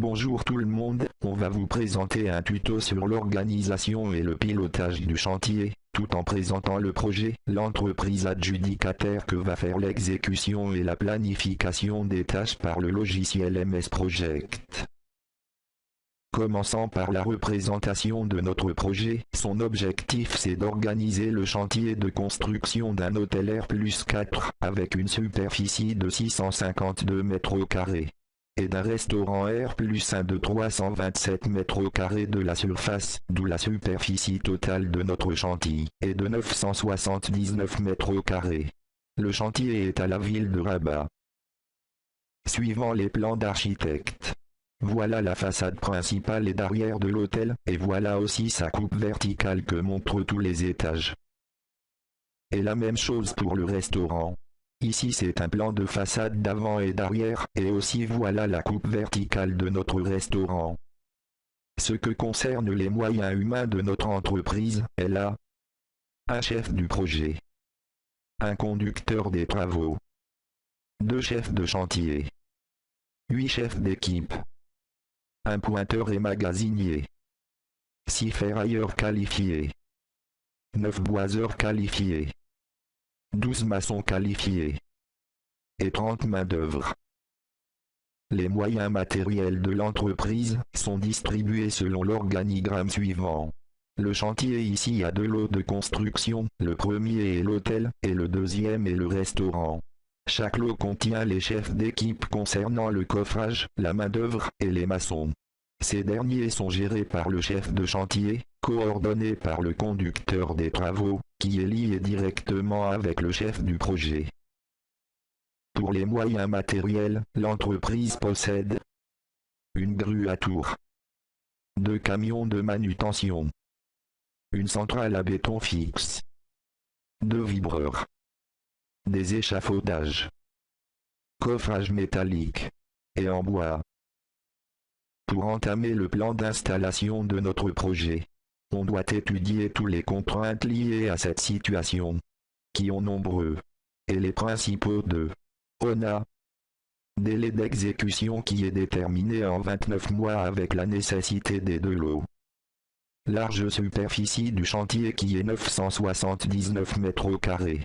Bonjour tout le monde, on va vous présenter un tuto sur l'organisation et le pilotage du chantier, tout en présentant le projet, l'entreprise adjudicataire que va faire l'exécution et la planification des tâches par le logiciel MS Project. Commençons par la représentation de notre projet. Son objectif c'est d'organiser le chantier de construction d'un hôtel R+4 avec une superficie de 652 mètres carrés et d'un restaurant R+1 de 327 mètres carrés de la surface, d'où la superficie totale de notre chantier est de 979 mètres carrés. Le chantier est à la ville de Rabat. Suivant les plans d'architecte. Voilà la façade principale et d'arrière de l'hôtel, et voilà aussi sa coupe verticale que montrent tous les étages. Et la même chose pour le restaurant. Ici c'est un plan de façade d'avant et d'arrière, et aussi voilà la coupe verticale de notre restaurant. Ce que concerne les moyens humains de notre entreprise, elle a un chef du projet, un conducteur des travaux, 2 chefs de chantier, 8 chefs d'équipe, un pointeur et magasinier, 6 ferrailleurs qualifiés, 9 boiseurs qualifiés, 12 maçons qualifiés et 30 main-d'œuvre. Les moyens matériels de l'entreprise sont distribués selon l'organigramme suivant. Le chantier ici a 2 lots de construction, le premier est l'hôtel et le deuxième est le restaurant. Chaque lot contient les chefs d'équipe concernant le coffrage, la main-d'œuvre et les maçons. Ces derniers sont gérés par le chef de chantier, coordonné par le conducteur des travaux, qui est lié directement avec le chef du projet. Pour les moyens matériels, l'entreprise possède une grue à tour, 2 camions de manutention, une centrale à béton fixe, 2 vibreurs, des échafaudages, coffrage métallique et en bois. Pour entamer le plan d'installation de notre projet, on doit étudier toutes les contraintes liées à cette situation, qui sont nombreux, et les principaux de on a délai d'exécution qui est déterminé en 29 mois avec la nécessité des 2 lots. Large superficie du chantier qui est 979 mètres carrés.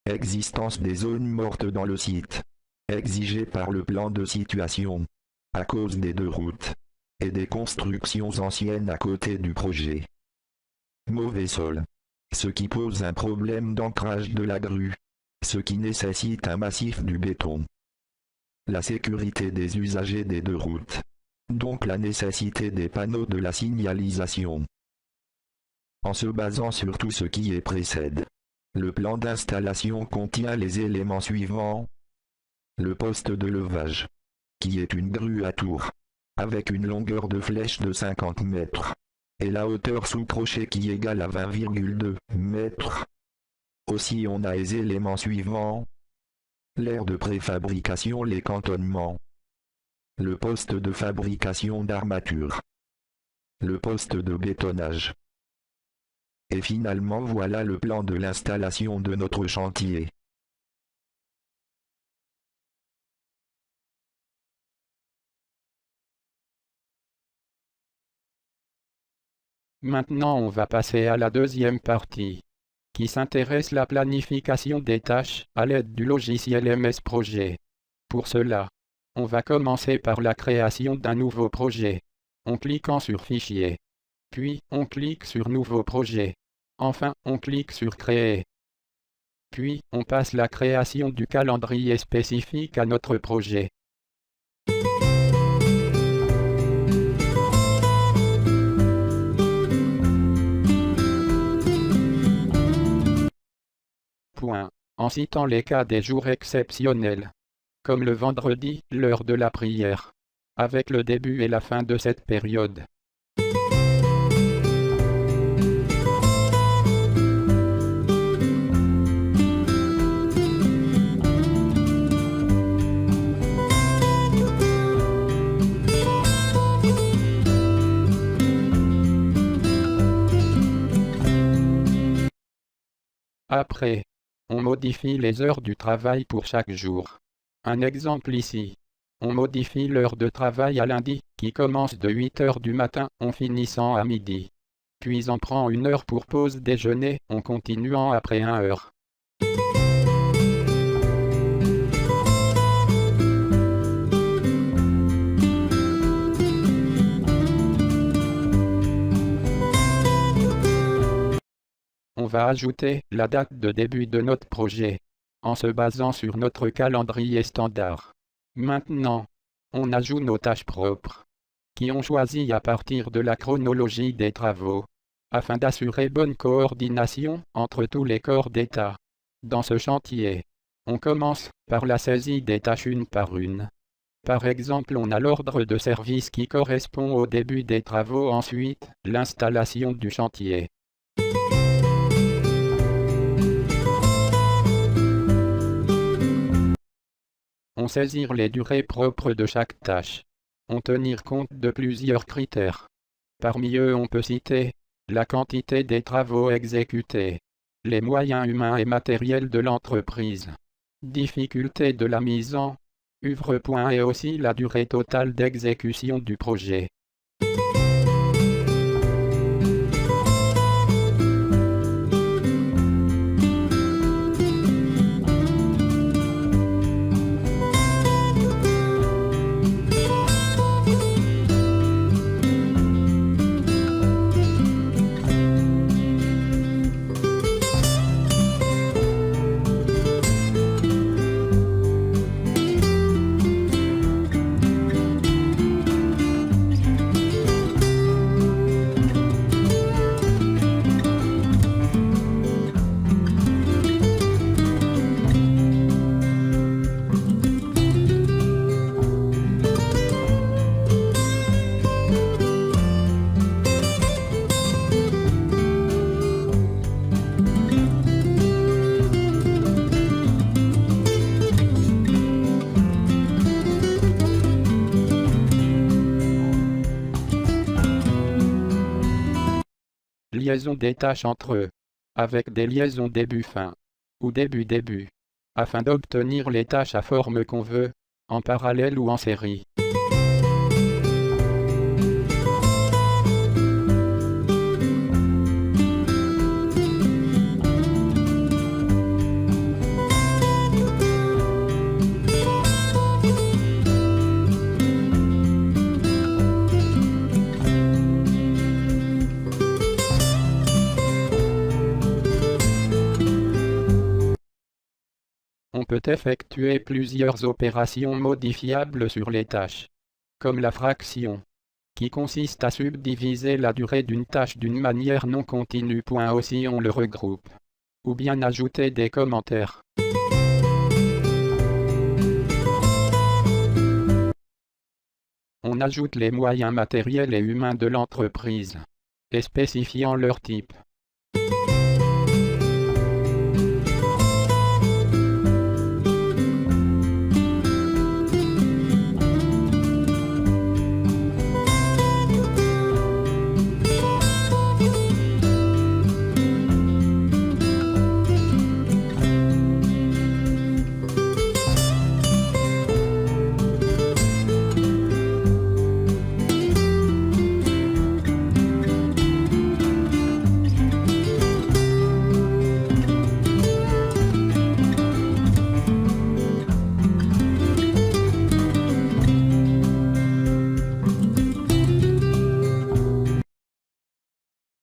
Existence des zones mortes dans le site, exigée par le plan de situation, à cause des 2 routes et des constructions anciennes à côté du projet. Mauvais sol, ce qui pose un problème d'ancrage de la grue, ce qui nécessite un massif du béton. La sécurité des usagers des 2 routes, donc la nécessité des panneaux de la signalisation. En se basant sur tout ce qui est précède, le plan d'installation contient les éléments suivants. Le poste de levage, qui est une grue à tour, avec une longueur de flèche de 50 mètres, et la hauteur sous crochet qui égale à 20,2 mètres. Aussi on a les éléments suivants. L'aire de préfabrication, les cantonnements, le poste de fabrication d'armature, le poste de bétonnage. Et finalement voilà le plan de l'installation de notre chantier. Maintenant on va passer à la deuxième partie, qui s'intéresse à la planification des tâches à l'aide du logiciel MS Project. Pour cela, on va commencer par la création d'un nouveau projet, en cliquant sur Fichier. Puis on clique sur Nouveau projet. Enfin on clique sur Créer. Puis on passe la création du calendrier spécifique à notre projet. En citant les cas des jours exceptionnels, comme le vendredi, l'heure de la prière, avec le début et la fin de cette période. Après, on modifie les heures du travail pour chaque jour. Un exemple ici. On modifie l'heure de travail à lundi, qui commence de 8 heures du matin en finissant à midi. Puis on prend 1 heure pour pause déjeuner en continuant après 1 heure. On va ajouter la date de début de notre projet, en se basant sur notre calendrier standard. Maintenant, on ajoute nos tâches propres, qui ont choisi à partir de la chronologie des travaux, afin d'assurer bonne coordination entre tous les corps d'État. Dans ce chantier, on commence par la saisie des tâches une par une. Par exemple, on a l'ordre de service qui correspond au début des travaux, ensuite, l'installation du chantier. On saisir les durées propres de chaque tâche. On tenir compte de plusieurs critères. Parmi eux, on peut citer la quantité des travaux exécutés, les moyens humains et matériels de l'entreprise, difficulté de la mise en œuvre, et aussi la durée totale d'exécution du projet. Liaison des tâches entre eux, avec des liaisons début-fin, ou début-début, afin d'obtenir les tâches à forme qu'on veut, en parallèle ou en série. On peut effectuer plusieurs opérations modifiables sur les tâches, comme la fraction, qui consiste à subdiviser la durée d'une tâche d'une manière non continue. Aussi on le regroupe, ou bien ajouter des commentaires. On ajoute les moyens matériels et humains de l'entreprise, et spécifiant leur type.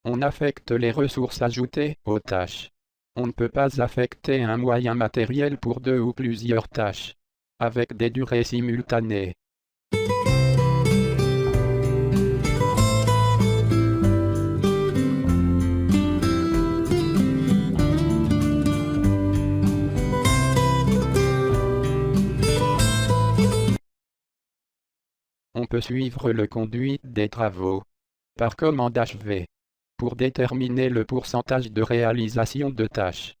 On affecte les ressources ajoutées aux tâches. On ne peut pas affecter un moyen matériel pour 2 ou plusieurs tâches, avec des durées simultanées. On peut suivre le conduit des travaux par commande HV pour déterminer le pourcentage de réalisation de tâches.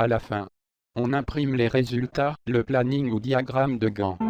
À la fin, on imprime les résultats, le planning ou diagramme de Gantt.